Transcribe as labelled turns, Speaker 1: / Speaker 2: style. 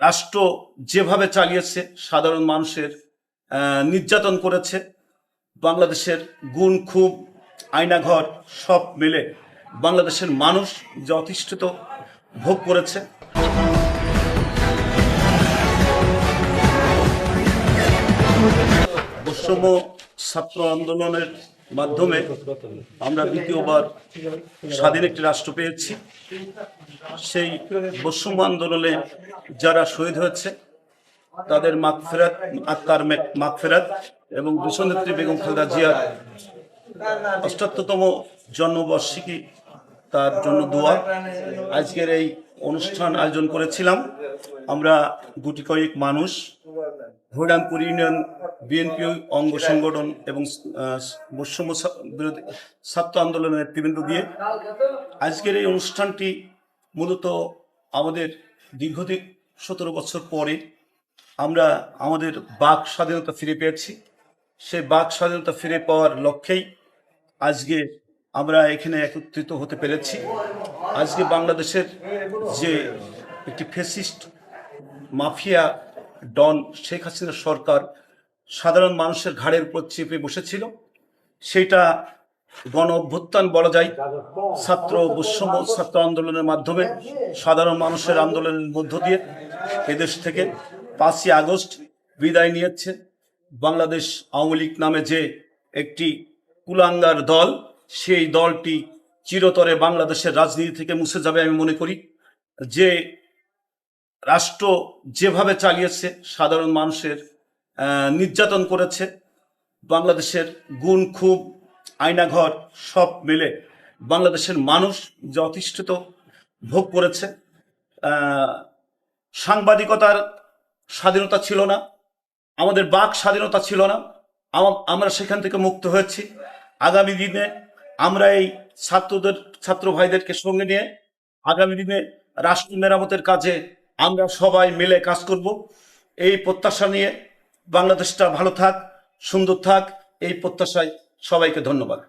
Speaker 1: রাষ্ট্র যেভাবে চালিয়েছে, সাধারণ মানুষের নির্যাতন করেছে, বাংলাদেশের গুণ খুব আয়নাঘর সব মিলে বাংলাদেশের মানুষ যে অতিষ্ঠিত ভোগ করেছে। বৈষম্য ছাত্র আন্দোলনের মাধ্যমে আমরা দ্বিতীয়বার স্বাধীন একটি রাষ্ট্র পেয়েছি। সেই বৈষম্য আন্দোলনে যারা শহীদ হয়েছে তাদের মাগফিরাত, আত্মার মাগফিরাত এবং দেশনেত্রী বেগম খালেদা জিয়ার ৭৮তম জন্মবার্ষিকী, তার জন্য দোয়া। আজকের এই অনুষ্ঠান আয়োজন করেছিলাম আমরা গুটি কয়েক মানুষ, হরিরামপুর ইউনিয়ন বিএনপি অঙ্গ সংগঠন এবং বৈষম্য বিরোধী ছাত্র আন্দোলনের নেতৃবৃন্দ দিয়ে। আজকের এই অনুষ্ঠানটি মূলত আমাদের দীর্ঘদিন ১৭ বছর পরে আমরা আমাদের বাক স্বাধীনতা ফিরে পেয়েছি। সেই বাক স্বাধীনতা ফিরে পাওয়ার লক্ষ্যেই আজকে আমরা এখানে একত্রিত হতে পেরেছি। আজকে বাংলাদেশের যে একটি fascist mafia don Sheikh Hasina সরকার সাধারণ মানুষের ঘাড়ের উপর চেপে বসেছিল, সেটা গণ অভ্যুত্থান বলা যায়। বৈষম্য ছাত্র আন্দোলনের মাধ্যমে সাধারণ মানুষের আন্দোলনের মধ্য দিয়ে এদেশ থেকে ৫ই আগস্ট বিদায় নিয়েছে। বাংলাদেশ আওয়ামী লীগ নামে যে একটি কুলাঙ্গার দল, সেই দলটি চিরতরে বাংলাদেশের রাজনীতি থেকে মুছে যাবে। আমি মনে করি যে রাষ্ট্র যেভাবে চালিয়েছে, সাধারণ মানুষের নির্যাতন করেছে, বাংলাদেশের গুণ খুব আয়নাঘর সব মিলে বাংলাদেশের মানুষ যে অতিষ্ঠিত ভোগ করেছে। সাংবাদিকতার স্বাধীনতা ছিল না, আমাদের বাক স্বাধীনতা ছিল না, আমরা সেখান থেকে মুক্ত হয়েছি। আগামী দিনে আমরা এই ছাত্র ভাইদেরকে সঙ্গে নিয়ে আগামী দিনে রাষ্ট্র মেরামতের কাজে আমরা সবাই মিলে কাজ করব, এই প্রত্যাশা নিয়ে। বাংলাদেশটা ভালো থাক, সুন্দর থাক, এই প্রত্যাশায় সবাইকে ধন্যবাদ।